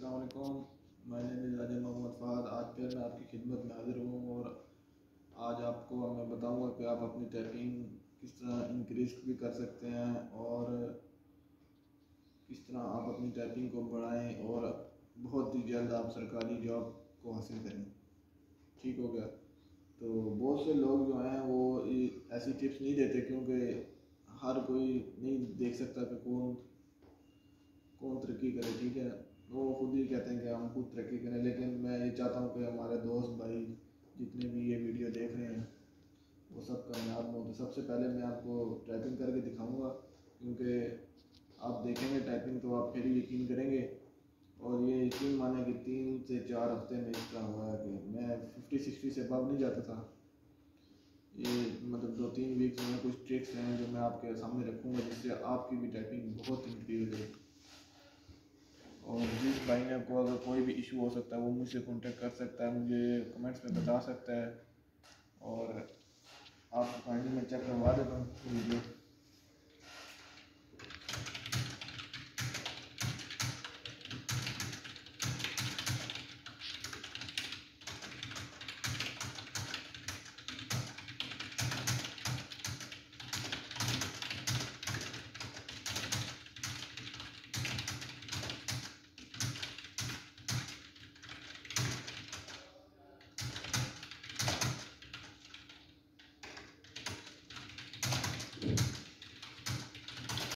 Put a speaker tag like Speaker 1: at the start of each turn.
Speaker 1: अस्सलाम वालेकुम। My name is राजा मोहम्मद फ़ाद। आज फिर मैं आपकी खिदमत में हाज़िर हूँ और आज आपको मैं बताऊँगा कि आप अपनी टाइपिंग किस तरह इंक्रीज़ भी कर सकते हैं और किस तरह आप अपनी टाइपिंग को बढ़ाएं और बहुत ही जल्द आप सरकारी जॉब को हासिल करें। ठीक हो गया। तो बहुत से लोग जो हैं वो ऐसी टिप्स नहीं देते, क्योंकि हर कोई नहीं देख सकता कि कौन कौन तरक्की करे। ठीक है, वो खुद ही कहते हैं कि हम खुद तरक्की करें, लेकिन मैं ये चाहता हूँ कि हमारे दोस्त भाई जितने भी ये वीडियो देख रहे हैं वो सब कामयाब हों। तो सबसे पहले मैं आपको टाइपिंग करके दिखाऊंगा, क्योंकि आप देखेंगे टाइपिंग तो आप फिर यकीन करेंगे। और ये यकीन माने कि 3 से 4 हफ्ते में इस तरह हुआ है कि मैं 50-60 से अब नहीं जाता था। ये मतलब 2-3 वीक्स में कुछ ट्रिक्स हैं जो मैं आपके सामने रखूँगा, जिससे आपकी भी टाइपिंग बहुत इंक्रीज हो। और जिस भाई ने को अगर कोई भी इशू हो सकता है वो मुझसे कांटेक्ट कर सकता है, मुझे कमेंट्स में बता सकता है। और आप काइंडली मैं चेक करवा देता हूँ वीडियो।